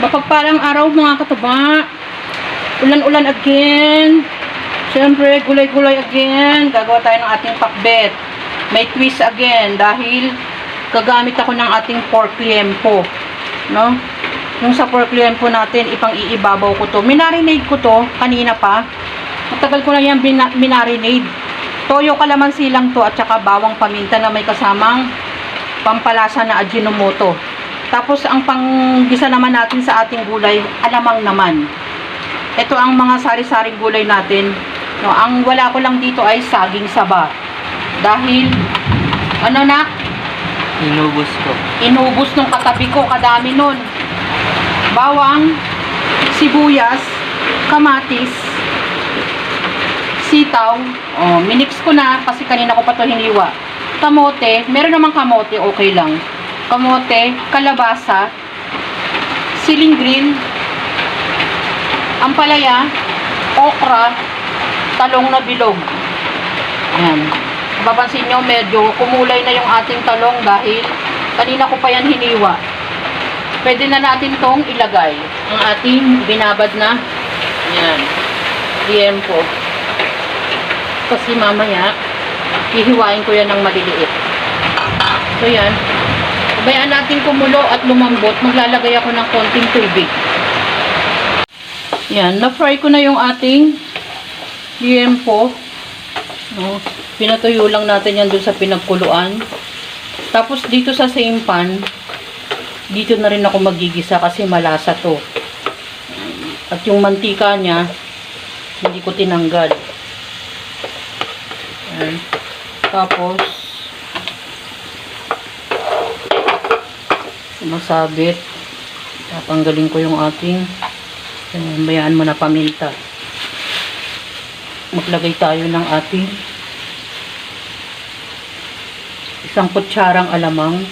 Mapagpalang araw mga kataba. Ulan-ulan again. Siyempre, gulay-gulay again. Gagawa tayo ng ating pakbet. May twist again dahil gagamit ako ng ating pork liempo. No? Yung sa pork liempo natin, ipang-iibabaw ko to. Minarinade ko to kanina pa. Matagal ko na yan minarinade. Toyo kalamansi lang to at saka bawang paminta na may kasamang pampalasa na Ajinomoto. Tapos ang panggisa naman natin sa ating gulay, alamang naman. Ito ang mga sari-saring gulay natin. No, ang wala ko lang dito ay saging saba. Dahil ano na? Inubos ko. Inubos nung katabi ko, kadami nun. Bawang, sibuyas, kamatis, sitaw. Oh, minix ko na kasi kanina ko pa to hiniwa. Kamote, meron namang kamote, okay lang. Kamote, kalabasa, siling green, ampalaya, okra, talong na bilog. Ayan. Mapapansin nyo, medyo kumulay na yung ating talong dahil kanina ko pa yan hiniwa. Pwede na natin tong ilagay. Ang ating binabad na, ayan, liempo. Kasi mamaya, hihiwain ko yan ng maliliit. So yan. Bayaan natin kumulo at lumambot. Maglalagay ako ng konting tubig. Yan. Na-fry ko na yung ating liempo. No? Pinatuyo lang natin yan dun sa pinagkuluan. Tapos dito sa same pan, dito na rin ako magigisa kasi malasa to. At yung mantika niya, hindi ko tinanggal. Yan. Tapos, masabit. Tatanggalin ko yung ating bayaan mo na paminta. Maglagay tayo ng ating isang kutsarang alamang.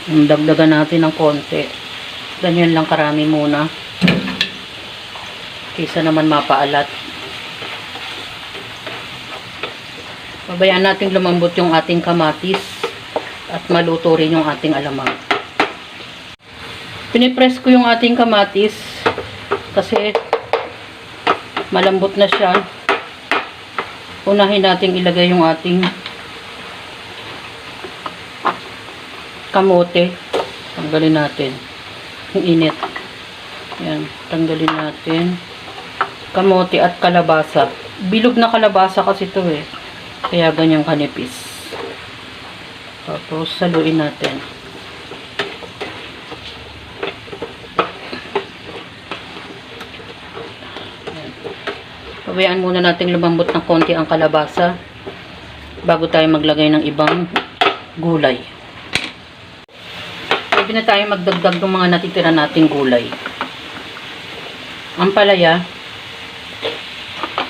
Dagdagan natin ng konti. Ganyan lang karami muna. Kaysa naman mapaalat. Pabayaan natin lumambot yung ating kamatis. At maluto rin yung ating alamang. Pinipress ko yung ating kamatis kasi malambot na siya. Unahin natin ilagay yung ating kamote. Tanggalin natin. Yung init. Yan. Tanggalin natin. Kamote at kalabasa. Bilog na kalabasa kasi ito eh. Kaya ganyang kanipis. Tapos, saluin natin. Ayan. Pabayaan muna natin lumambot ng konti ang kalabasa bago tayo maglagay ng ibang gulay. Pwede na tayo magdagdag ng mga natitira nating gulay. Ampalaya,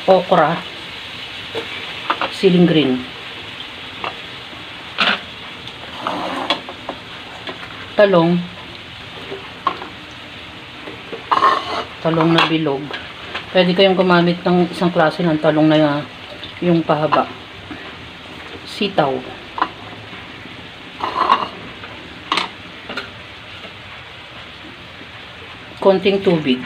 okra, siling green, talong na bilog. Pwede kayong gumamit ng isang klase ng talong na yung pahaba. Sitaw. Konting tubig.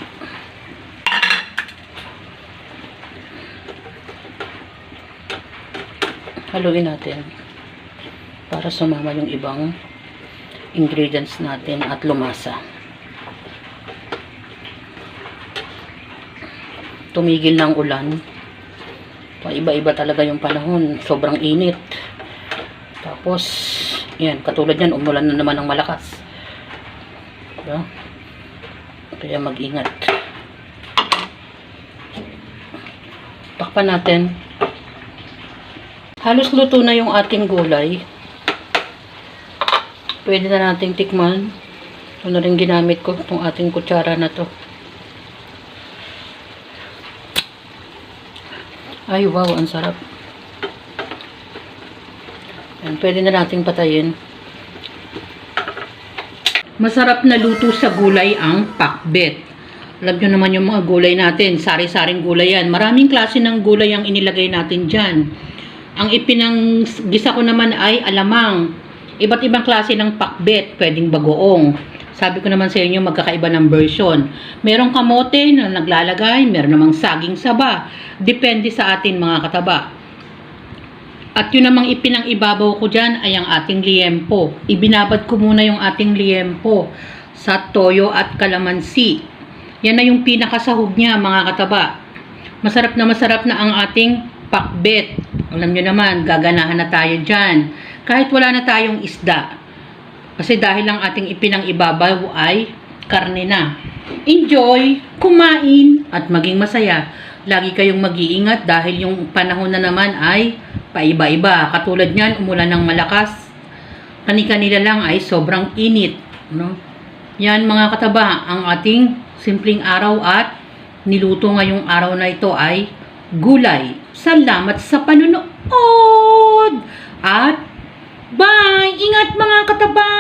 Haluin natin para sumama yung ibang ingredients natin at lumasa. Tumigil ng ulan. Iba-iba talaga yung panahon. Sobrang init. Tapos, yan, katulad yan, umulan na naman ng malakas. Diba? Kaya mag-ingat. Takpan natin. Halos luto na yung ating gulay. Pwede na nating tikman. Ito na rin ginamit ko, itong ating kutsara na to. Ay, wow, ang sarap. Yan, pwede na nating patayin. Masarap na luto sa gulay ang pakbet. Alam nyo naman yung mga gulay natin. Sari-saring gulay yan. Maraming klase ng gulay ang inilagay natin dyan. Ang ipinanggisa ko naman ay alamang. Iba't ibang klase ng pakbet. Pwedeng bagoong, Sabi ko naman sa inyo, magkakaiba ng version. Merong kamote na naglalagay, meron namang saging saba. Depende sa atin mga kataba. At yun namang ipinang-ibabaw ko dyan ay ang ating liempo. Ibinabad ko muna yung ating liempo sa toyo at kalamansi. Yan na yung pinakasahog niya mga kataba. Masarap na ang ating pakbet. Alam nyo naman, gaganahan na tayo dyan. Kahit wala na tayong isda. Kasi dahil ang ating ipinang-ibabaw ay karne na. Enjoy, kumain, at maging masaya. Lagi kayong mag-iingat dahil yung panahon na naman ay paiba-iba. Katulad niyan, umulan ng malakas. Kani-kanila lang ay sobrang init. No? Yan mga kataba, ang ating simpleng araw at niluto ngayong araw na ito ay gulay. Salamat sa panonood! At bye! Ingat mga kataba!